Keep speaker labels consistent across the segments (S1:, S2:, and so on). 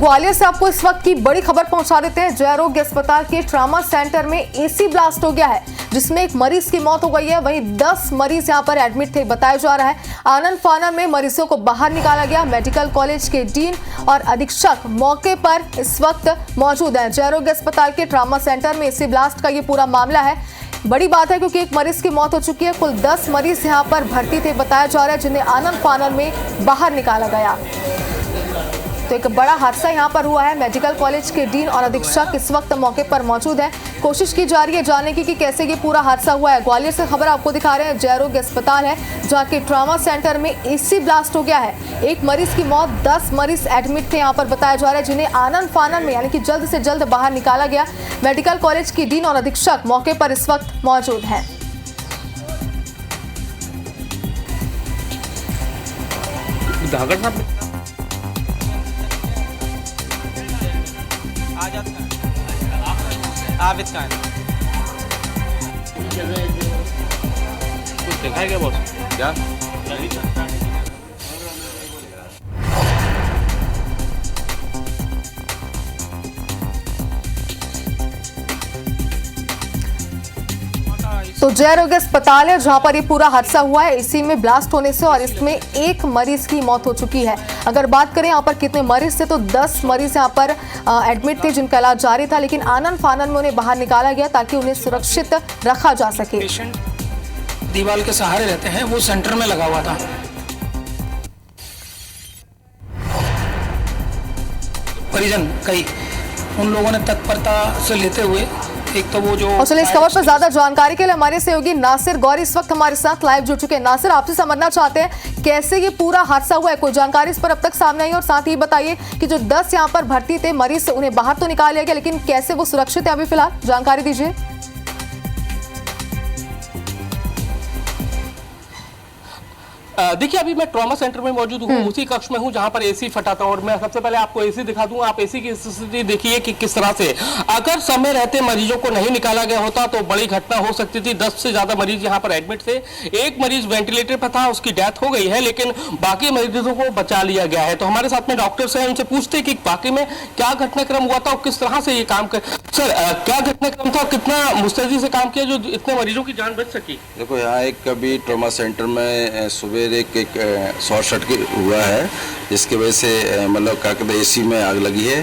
S1: ग्वालियर से आपको इस वक्त की बड़ी खबर पहुंचा देते हैं। जय आरोग्य अस्पताल के ट्रामा सेंटर में एसी ब्लास्ट हो गया है, जिसमें एक मरीज की मौत हो गई है। वहीं 10 मरीज यहां पर एडमिट थे बताया जा रहा है। आनन फानन में मरीजों को बाहर निकाला गया। मेडिकल कॉलेज के डीन और अधीक्षक मौके पर इस वक्त मौजूद है। जय आरोग्य अस्पताल के ट्रामा सेंटर में एसी ब्लास्ट का ये पूरा मामला है। बड़ी बात है क्योंकि एक मरीज की मौत हो चुकी है। कुल 10 मरीज यहां पर भर्ती थे बताया जा रहा है, जिन्हें आनन फानन में बाहर निकाला गया। तो एक बड़ा हादसा यहां पर हुआ है। मेडिकल कॉलेज के डीन और अधीक्षक इस वक्त मौके पर मौजूद है। कोशिश की जा रही है जानने की कि कैसे ये पूरा हादसा हुआ है। ग्वालियर से खबर आपको दिखा रहे हैं। जय आरोग्य अस्पताल है जहां के ट्रामा सेंटर में एसी ब्लास्ट हो गया है। एक मरीज की मौत, 10 मरीज एडमिट थे यहां पर बताया जा रहा है, जिन्हें आनन फानन में यानी कि जल्द से जल्द बाहर निकाला गया। मेडिकल कॉलेज की डीन और अधीक्षक मौके पर इस वक्त मौजूद है।
S2: आबिद खान कुछ देखा है क्या बॉस? क्या
S1: तो जय आरोग्य अस्पताल है जहां पर ये पूरा हादसा हुआ है एसी में ब्लास्ट होने से, और इसमें एक मरीज की मौत हो चुकी है। अगर बात करें यहाँ पर कितने मरीज थे तो 10 मरीज यहाँ पर एडमिट थे जिनका इलाज जारी था, लेकिन आनन फानन में उन्हें बाहर निकाला गया ताकि उन्हें सुरक्षित रखा जा सके।
S3: पेशेंट दीवार के सहारे रहते हैं, वो सेंटर में लगा हुआ था। परिजन कई उन लोगों ने तत्परता से लेते हुए एक तो वो जो
S1: और चलिए इस खबर पर ज्यादा जानकारी के लिए हमारे सहयोगी नासिर गौरी इस वक्त हमारे साथ लाइव जुड़ चुके हैं। नासिर, आपसे समझना चाहते हैं कैसे ये पूरा हादसा हुआ है, कोई जानकारी इस पर अब तक सामने आई, और साथ ही बताइए कि जो 10 यहाँ पर भर्ती थे मरीज उन्हें बाहर तो निकाल लिया गया, लेकिन कैसे वो सुरक्षित है अभी फिलहाल, जानकारी दीजिए।
S2: देखिए, अभी मैं ट्रॉमा सेंटर में मौजूद हूँ, उसी कक्ष में हूँ जहाँ पर एसी फटा था। और मैं सबसे पहले आपको एसी दिखा दूँ। आप एसी की स्थिति देखिए कि किस तरह से, अगर समय रहते मरीजों को नहीं निकाला गया होता तो बड़ी घटना हो सकती थी। 10 से ज्यादा मरीज यहाँ पर एडमिट थे। एक मरीज वेंटिलेटर पर था, उसकी डेथ हो गई है, लेकिन बाकी मरीजों को बचा लिया गया है। तो हमारे साथ में डॉक्टर्स हैं, उनसे पूछते कि बाकी में क्या घटनाक्रम हुआ था और किस तरह से ये काम कर। सर, क्या घटनाक्रम था, कितना मुस्तैदी से काम किया जो इतने मरीजों की जान बच सकी?
S4: देखो, यहाँ एक कभी ट्रॉमा सेंटर में सुबह एक शॉर्ट सर्किट हुआ है, जिसकी वजह से मतलब क्या कहते हैं एसी में आग लगी है।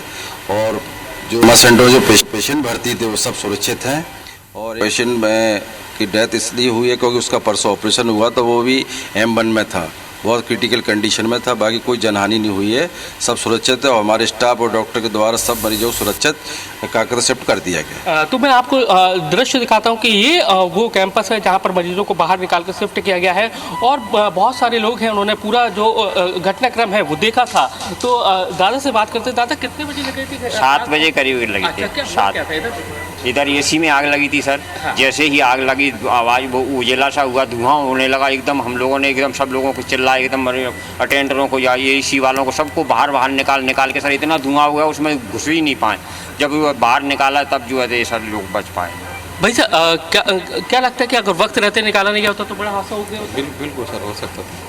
S4: और जो ट्रॉमा सेंटर जो पेशेंट भर्ती थे वो सब सुरक्षित हैं। और पेशेंट में की डेथ इसलिए हुई है क्योंकि उसका परसों ऑपरेशन हुआ तो वो भी M1 में था, बहुत क्रिटिकल कंडीशन में था। बाकी कोई जनहानि नहीं हुई है, सब सुरक्षित है। और हमारे स्टाफ और डॉक्टर के द्वारा सब मरीजों को सुरक्षित काकर शिफ्ट कर दिया गया।
S2: तो मैं आपको दृश्य दिखाता हूँ कि ये वो कैंपस है जहाँ पर मरीजों को बाहर निकाल कर शिफ्ट किया गया है। और बहुत सारे लोग हैं, उन्होंने पूरा जो घटनाक्रम है वो देखा था। तो दादा से बात करते, दादा कितने बजे लगी थी?
S5: 7 बजे करीब लगी थी। 7 इधर एसी में आग लगी थी सर। हाँ। जैसे ही आग लगी आवाज़ वो उजला सा हुआ, धुआं होने लगा एकदम। हम लोगों ने एकदम सब लोगों को चिल्लाया, एकदम अटेंडरों को या एसी वालों को सबको बाहर निकाल के सर इतना धुआं हुआ उसमें घुस ही नहीं पाए। जब वो बाहर निकाला तब जो है सर लोग बच पाए।
S2: भाई साहब, क्या लगता है कि अगर वक्त रहते निकाला नहीं गया होता तो बड़ा हादसा हो गया होता?
S6: बिल्कुल सर, हो सकता था।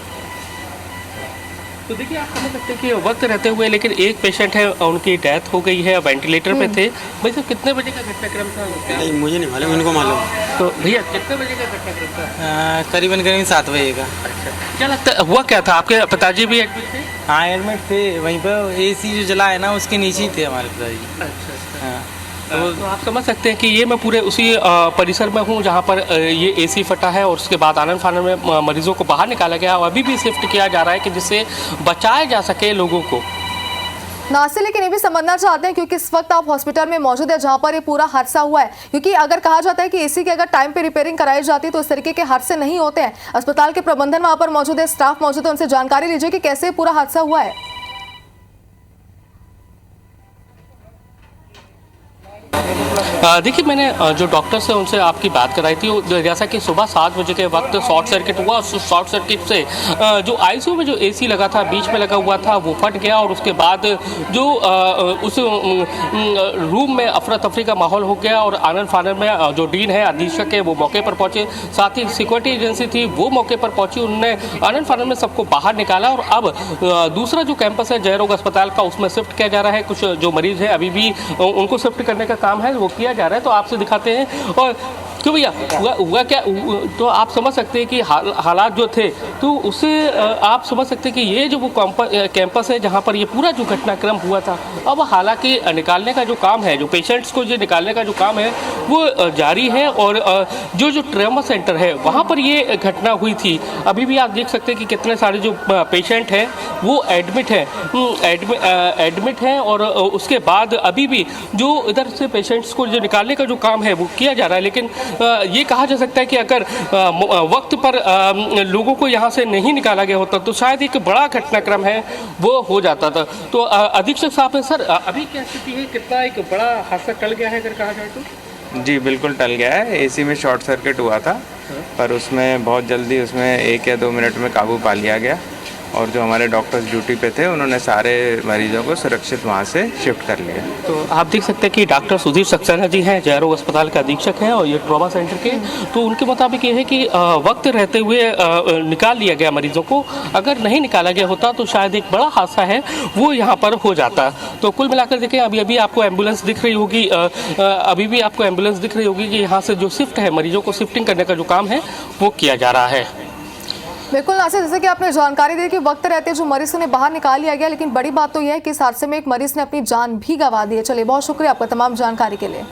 S2: तो देखिए, आप समझ सकते हैं कि वक्त रहते हुए, लेकिन एक पेशेंट है उनकी डेथ हो गई है, वेंटिलेटर पे थे। भाई साहब, कितने बजे का घटनाक्रम था?
S6: नहीं, मुझे नहीं मालूम, इनको मालूम।
S2: तो भैया कितने बजे का घटनाक्रम था?
S6: करीबन 7 बजे का।
S2: अच्छा, क्या लगता है हुआ क्या था? आपके पिताजी भी एडमिट थे?
S6: हाँ, एडमिट थे। वहीं पर एसी जो जला है ना उसके नीचे ही थे हमारे पिताजी।
S2: अच्छा।
S6: हाँ।
S2: तो आप समझ सकते हैं कि ये मैं पूरे उसी परिसर में हूँ जहाँ पर ये एसी फटा है, और उसके बाद आनन फानन में मरीजों को बाहर निकाला गया और अभी भी शिफ्ट किया जा रहा है कि जिससे बचाया जा सके लोगों को।
S1: नासिर, लेकिन ये भी समझना चाहते हैं क्योंकि इस वक्त आप हॉस्पिटल में मौजूद है जहां पर ये पूरा हादसा हुआ है, क्योंकि अगर कहा जाता है कि एसी की अगर टाइम पे रिपेयरिंग कराई जाती तो इस तरीके के हादसे नहीं होते हैं। अस्पताल के प्रबंधन वहां पर मौजूद है, स्टाफ मौजूद है, उनसे जानकारी लीजिए कि कैसे पूरा हादसा हुआ है।
S2: देखिए, मैंने जो डॉक्टर से उनसे आपकी बात कराई थी, जैसा कि सुबह 7 बजे के वक्त शॉर्ट सर्किट हुआ। शॉर्ट सर्किट से जो आईसीयू में जो एसी लगा था, बीच में लगा हुआ था, वो फट गया और उसके बाद जो उस रूम में अफरा तफरी का माहौल हो गया और आनन फानन में जो डीन है, अधीक्षक है, वो मौके पर पहुंचे। साथ ही सिक्योरिटी एजेंसी थी, वो मौके पर पहुंची। उन्होंने आनन फानन में सबको बाहर निकाला और अब दूसरा जो कैंपस है जयरोग अस्पताल का, उसमें शिफ्ट किया जा रहा है। कुछ जो मरीज है अभी भी उनको शिफ्ट करने का काम है वो किया जा रहा है। तो आपसे दिखाते हैं। और क्यों भैया, हुआ क्या? तो आप समझ सकते हैं कि हालात जो थे, तो उससे आप समझ सकते हैं कि ये जो वो कैंपस है जहाँ पर ये पूरा जो घटनाक्रम हुआ था, अब हालांकि निकालने का जो काम है, जो पेशेंट्स को जो निकालने का जो काम है वो जारी है। और जो ट्रॉमा सेंटर है वहाँ पर ये घटना हुई थी। अभी भी आप देख सकते हैं कि कितने सारे जो पेशेंट हैं वो एडमिट हैं और उसके बाद अभी भी जो इधर से पेशेंट्स को जो निकालने का जो काम है वो किया जा रहा है। लेकिन ये कहा जा सकता है कि अगर वक्त पर लोगों को यहाँ से नहीं निकाला गया होता तो शायद एक बड़ा घटनाक्रम है वो हो जाता था। तो अधीक्षक साहब है सर, अभी क्या स्थिति है? कितना एक बड़ा हादसा टल गया है अगर कहा जाए तो?
S7: जी बिल्कुल टल गया है। एसी में शॉर्ट सर्किट हुआ था, पर उसमें बहुत जल्दी उसमें 1 या 2 मिनट में काबू पा लिया गया और जो हमारे डॉक्टर्स ड्यूटी पे थे उन्होंने सारे मरीजों को सुरक्षित वहाँ से शिफ्ट कर लिया।
S2: तो आप देख सकते हैं कि डॉक्टर सुधीर सक्सेना जी हैं, जयरोग अस्पताल के अधीक्षक हैं और ये ट्रॉमा सेंटर के। तो उनके मुताबिक ये है कि वक्त रहते हुए निकाल लिया गया मरीजों को। अगर नहीं निकाला गया होता तो शायद एक बड़ा हादसा है वो यहाँ पर हो जाता। तो कुल मिलाकर देखें, अभी आपको एम्बुलेंस दिख रही होगी, कि यहाँ से जो शिफ्ट है, मरीजों को शिफ्टिंग करने का जो काम है वो किया जा रहा है।
S1: बिल्कुल नासिर, जैसे कि आपने जानकारी दी कि वक्त रहते जो मरीज ने बाहर निकाल लिया गया, लेकिन बड़ी बात तो यह है कि इस हादसे में एक मरीज ने अपनी जान भी गंवा दी है। चलिए, बहुत शुक्रिया आपका तमाम जानकारी के लिए।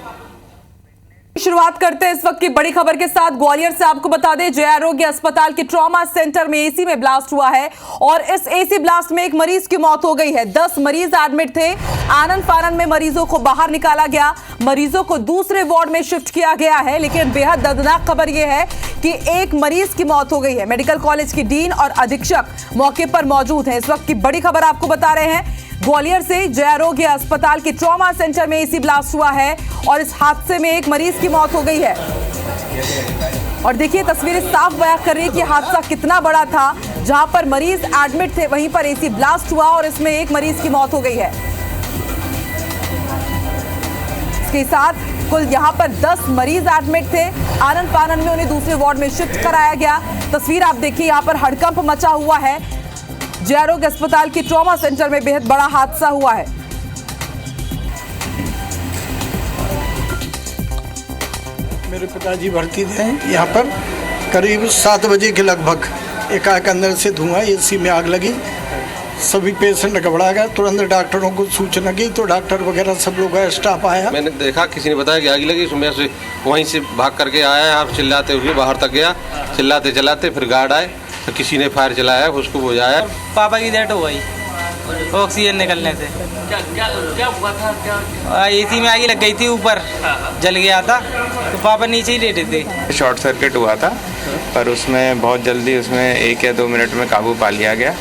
S8: शुरुआत करते हैं इस वक्त की बड़ी खबर के साथ। ग्वालियर से आपको बता दें, जय आरोग्य अस्पताल के ट्रॉमा सेंटर में एसी में ब्लास्ट हुआ है और इस एसी ब्लास्ट में एक मरीज की मौत हो गई है। 10 मरीज एडमिट थे। आनन फानन में मरीजों को बाहर निकाला गया, मरीजों को दूसरे वार्ड में शिफ्ट किया गया है। लेकिन बेहद दर्दनाक खबर यह है कि एक मरीज की मौत हो गई है। मेडिकल कॉलेज की डीन और अधीक्षक मौके पर मौजूद हैं। इस वक्त की बड़ी खबर आपको बता रहे हैं ग्वालियर से। जय आरोग्य अस्पताल के ट्रॉमा सेंटर में एसी ब्लास्ट हुआ है और इस हादसे में एक मरीज की मौत हो गई है। और देखिए, तस्वीरें साफ बयां कर रही है कि हादसा कितना बड़ा था। जहां पर मरीज एडमिट थे वहीं पर एसी ब्लास्ट हुआ और इसमें एक मरीज की मौत हो गई है। इसके साथ कुल यहां पर 10 मरीज एडमिट थे। आनन फानन में उन्हें दूसरे वार्ड में शिफ्ट कराया गया। तस्वीर आप देखिए, यहां पर हड़कंप मचा हुआ है। जय आरोग्य अस्पताल के ट्रॉमा सेंटर में बेहद बड़ा हादसा हुआ है।
S9: मेरे पिताजी भर्ती थे यहाँ पर। करीब 7 बजे के लगभग एकाएक अंदर से धुआं, एसी में आग लगी। सभी पेशेंट घबरा गए। तुरंत डॉक्टरों को सूचना की तो डॉक्टर वगैरह सब लोग स्टाफ आया।
S10: मैंने देखा, किसी ने बताया कि आग लगी। मैं से वहीं से भाग करके आया, आप चिल्लाते हुए बाहर तक गया। चिल्लाते चलाते फिर गार्ड आए तो किसी ने फायर चलाया, उसको बुझाया।
S6: पापा की डेथ हो गई ऑक्सीजन निकलने से।
S2: क्या हुआ था?
S6: एसी में आग लग गई थी, ऊपर जल गया था तो पापा नीचे ही लेटे थे।
S7: शॉर्ट सर्किट हुआ था, पर उसमें बहुत जल्दी उसमें 1 या 2 मिनट में काबू पा लिया गया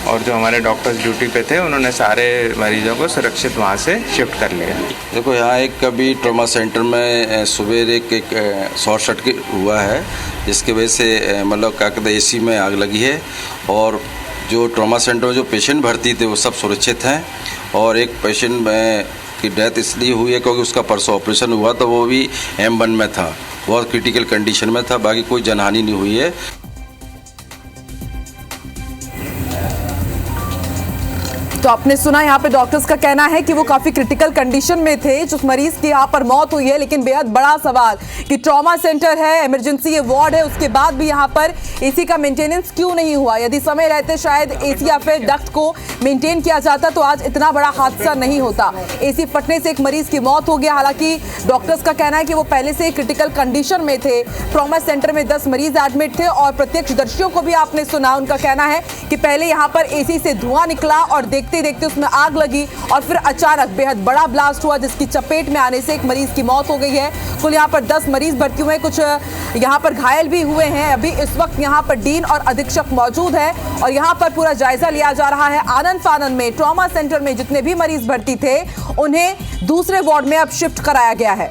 S7: और जो हमारे डॉक्टर्स ड्यूटी पे थे उन्होंने सारे मरीजों को सुरक्षित वहाँ से शिफ्ट कर लिया।
S4: देखो, यहाँ एक कभी ट्रॉमा सेंटर में सवेरे एक शॉर्ट सर्किट हुआ है, जिसकी वजह से मतलब क्या कहते हैं एसी में आग लगी है। और जो ट्रॉमा सेंटर में जो पेशेंट भर्ती थे वो सब सुरक्षित हैं। और एक पेशेंट में की डेथ इसलिए हुई है क्योंकि उसका परसों ऑपरेशन हुआ था, वो भी M1 में था, बहुत क्रिटिकल कंडीशन में था। बाकी कोई जनहानि नहीं हुई है।
S8: तो आपने सुना, यहाँ पे डॉक्टर्स का कहना है कि वो काफी क्रिटिकल कंडीशन में थे जिस मरीज की यहाँ पर मौत हुई है। लेकिन बेहद बड़ा सवाल कि ट्रॉमा सेंटर है, इमरजेंसी ये वार्ड है, उसके बाद भी यहाँ पर एसी का मेंटेनेंस क्यों नहीं हुआ? यदि समय रहते शायद एसी या फिर डक्ट को मेंटेन किया जाता तो आज इतना बड़ा हादसा नहीं होता। एसी फटने से एक मरीज की मौत हो गया। हालांकि डॉक्टर्स का कहना है कि वो पहले से क्रिटिकल कंडीशन में थे। ट्रॉमा सेंटर में 10 मरीज एडमिट थे और प्रत्यक्षदर्शियों को भी आपने सुना, उनका कहना है कि पहले यहाँ पर एसी से धुआं निकला और देखते देखते उसमें आग लगी और फिर अचानक बेहद बड़ा ब्लास्ट हुआ जिसकी चपेट में आने से एक मरीज की मौत हो गई है। कुल यहाँ पर 10 मरीज भर्ती हुए, कुछ यहाँ पर घायल भी हुए हैं। अभी इस वक्त यहाँ पर डीन और अधीक्षक मौजूद है और यहाँ पर पूरा जायजा लिया जा रहा है। आनन फानन में ट्रॉमा सेंटर में जितने भी मरीज भर्ती थे उन्हें दूसरे वार्ड में अब शिफ्ट कराया गया है।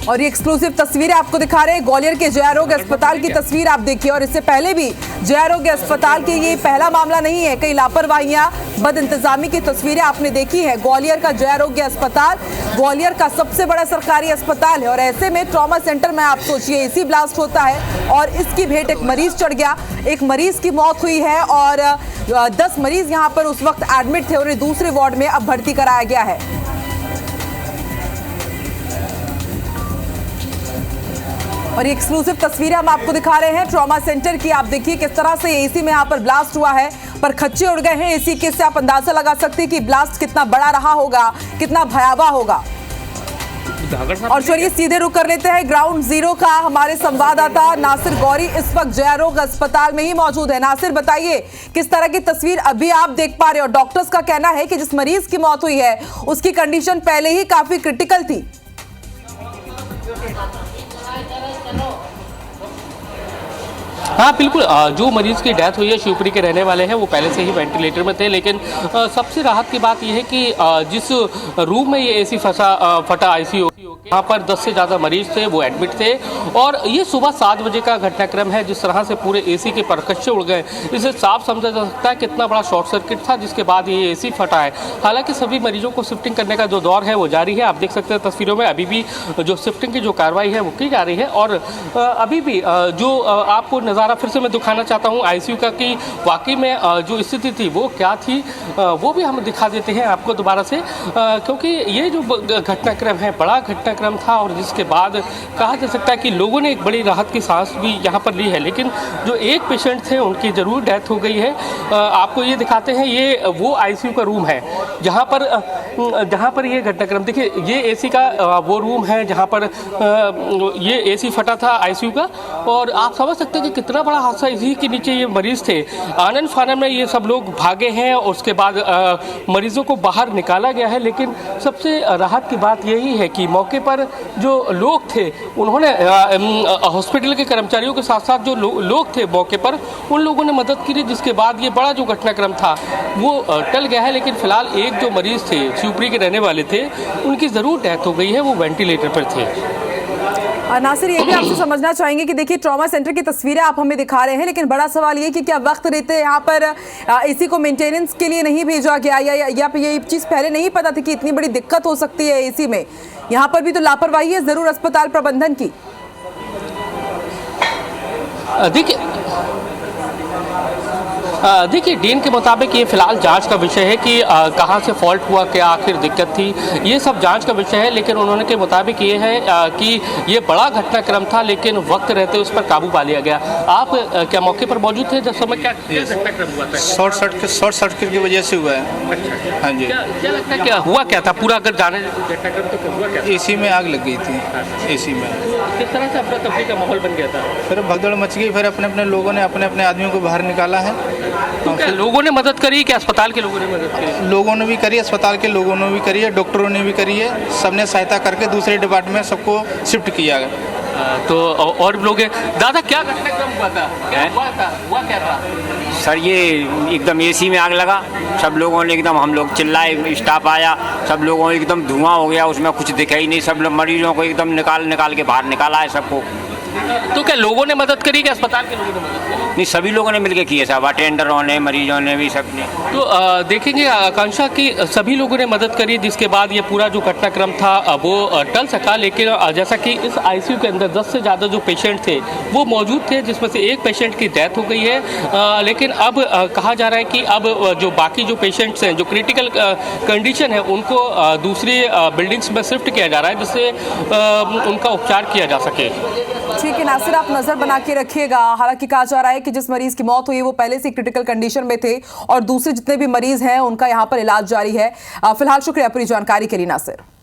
S8: और ये एक्सक्लूसिव तस्वीरें आपको दिखा रहे हैं ग्वालियर के जय आरोग्य अस्पताल की तस्वीर आप देखिए। और इससे पहले भी जय आरोग्य अस्पताल के ये पहला मामला नहीं है, कई लापरवाहियां, बदइंतजामी की तस्वीरें आपने देखी है। ग्वालियर का जय आरोग्य अस्पताल ग्वालियर का सबसे बड़ा सरकारी अस्पताल है और ऐसे में ट्रॉमा सेंटर में आप सोचिए एसी ब्लास्ट होता है और इसकी भेंट एक मरीज चढ़ गया, एक मरीज की मौत हुई है और 10 मरीज यहाँ पर उस वक्त एडमिट थे और दूसरे वार्ड में अब भर्ती कराया गया है। और ये एक्सक्लूसिव तस्वीरें हम आपको दिखा रहे हैं ट्रॉमा सेंटर की। आप देखिए किस तरह से एसी में यहाँ पर ब्लास्ट हुआ है, पर खच्चे उड़ गए हैं एसी के। इससे आप अंदाजा लगा सकते हैं कि ब्लास्ट कितना बड़ा रहा होगा, कितना भयावह होगा। और चलिए सीधे रुक कर लेते हैं ग्राउंड जीरो का। हमारे संवाददाता नासिर गौरी इस वक्त जय आरोग्य अस्पताल में ही मौजूद है। नासिर बताइए किस तरह की तस्वीर अभी आप देख पा रहे हो। डॉक्टर्स का कहना है कि जिस मरीज की मौत हुई है उसकी कंडीशन पहले ही काफी क्रिटिकल थी।
S2: हाँ बिल्कुल, जो मरीज की डेथ हुई है शिवपुरी के रहने वाले हैं, वो पहले से ही वेंटिलेटर में थे। लेकिन सबसे राहत की बात यह है कि जिस रूम में ये एसी फटा आईसीयू, यहाँ पर 10 से ज़्यादा मरीज थे, वो एडमिट थे। और ये सुबह 7 बजे का घटनाक्रम है। जिस तरह से पूरे एसी के परखच्चे उड़ गए, इसे साफ समझा जा सकता है कितना बड़ा शॉर्ट सर्किट था जिसके बाद ये एसी फटा है। हालांकि सभी मरीजों को शिफ्टिंग करने का जो दौर है वो जारी है। आप देख सकते हैं तस्वीरों में अभी भी जो शिफ्टिंग की जो कार्रवाई है वो की जा रही है। और अभी भी जो आपको नज़ारा फिर से मैं दिखाना चाहता हूँ आईसीयू का कि वाकई में जो स्थिति थी वो क्या थी, वो भी हम दिखा देते हैं आपको दोबारा से, क्योंकि ये जो घटनाक्रम है बड़ा घटनाक्रम था और जिसके बाद कहा जा सकता है कि लोगों ने एक बड़ी राहत की सांस भी यहाँ पर ली है। लेकिन जो एक पेशेंट थे उनकी ज़रूर डेथ हो गई है। आपको ये दिखाते हैं, ये वो आईसीयू का रूम है जहाँ पर ये घटनाक्रम, देखिए ये एसी का वो रूम है जहाँ पर ये एसी फटा था आईसीयू का। और आप समझ सकते हैं कि कितना बड़ा हादसा, इसी के नीचे ये मरीज थे। आनन फानन में ये सब लोग भागे हैं और उसके बाद मरीजों को बाहर निकाला गया है। लेकिन सबसे राहत की बात यही है कि मौके पर जो लोग थे उन्होंने हॉस्पिटल के कर्मचारियों के साथ साथ जो लोग थे मौके पर, उन लोगों ने मदद की, जिसके बाद ये बड़ा जो घटनाक्रम था वो टल गया है। लेकिन फिलहाल एक जो मरीज थे शिवपुरी के रहने वाले थे, उनकी ज़रूर डेथ हो गई है, वो वेंटिलेटर पर थे।
S8: नासिर ये भी आपसे समझना चाहेंगे कि देखिए ट्रॉमा सेंटर की तस्वीरें आप हमें दिखा रहे हैं, लेकिन बड़ा सवाल ये कि क्या वक्त रहते यहाँ पर एसी को मेंटेनेंस के लिए नहीं भेजा गया या ये चीज़ पहले नहीं पता थी कि इतनी बड़ी दिक्कत हो सकती है एसी में? यहाँ पर भी तो लापरवाही है ज़रूर अस्पताल प्रबंधन की।
S2: देखिए डीन के मुताबिक ये फिलहाल जांच का विषय है कि कहाँ से फॉल्ट हुआ, क्या आखिर दिक्कत थी, ये सब जांच का विषय है। लेकिन उन्होंने के मुताबिक ये है कि ये बड़ा घटनाक्रम था लेकिन वक्त रहते उस पर काबू पा लिया गया। आप क्या मौके पर मौजूद थे जब समय क्या घटनाक्रम हुआ था?
S6: शॉर्ट सर्किट की वजह से हुआ है।
S2: अच्छा,
S6: हाँ जी।
S2: क्या लगता है क्या हुआ क्या था पूरा, अगर जाने घटनाक्रम तो हुआ क्या?
S6: एसी में आग लग गई थी। एसी में
S2: किस तरह से अफरा तफरी का माहौल बन गया था?
S6: फिर भगदड़ मच गई, फिर अपने लोगों ने अपने आदमियों को बाहर निकाला है।
S2: तो क्या लोगों ने मदद करी, क्या अस्पताल के लोगों ने मदद करी?
S6: लोगों ने भी करी, अस्पताल के लोगों ने भी करी है, डॉक्टरों ने भी करी है, सबने सहायता करके दूसरे डिपार्टमेंट सबको शिफ्ट किया गया।
S2: तो और लोग दादा क्या घटनाक्रम हुआ था, हुआ क्या था?
S5: सर ये एकदम एसी में आग लगा, सब लोगों ने एकदम, हम लोग चिल्लाए, स्टाफ आया, सब लोगों एकदम धुआं हो गया, उसमें कुछ दिखा ही नहीं। सब मरीजों को एकदम निकाल के बाहर निकाला है सबको।
S2: तो क्या लोगों ने मदद करी, क्या अस्पताल के लोगों ने मदद करी?
S5: नहीं, सभी लोगों ने मिलकर किए, सब अटेंडरों ने, मरीजों ने भी, सबने।
S2: तो देखेंगे आकांक्षा की सभी लोगों ने मदद करी, जिसके बाद ये पूरा जो घटनाक्रम था वो टल सका। लेकिन जैसा कि इस आईसीयू के अंदर 10 से ज़्यादा जो पेशेंट थे वो मौजूद थे, जिसमें से एक पेशेंट की डेथ हो गई है। लेकिन अब कहा जा रहा है कि अब जो बाकी जो पेशेंट्स हैं, जो क्रिटिकल कंडीशन है, उनको दूसरी बिल्डिंग्स में शिफ्ट किया जा रहा है जिससे उनका उपचार किया जा सके।
S8: ठीक है नासिर, आप नजर बना के रखिएगा। हालांकि कहा जा रहा है कि जिस मरीज की मौत हुई वो पहले से क्रिटिकल कंडीशन में थे और दूसरे जितने भी मरीज हैं उनका यहाँ पर इलाज जारी है। फिलहाल शुक्रिया पूरी जानकारी के लिए नासिर।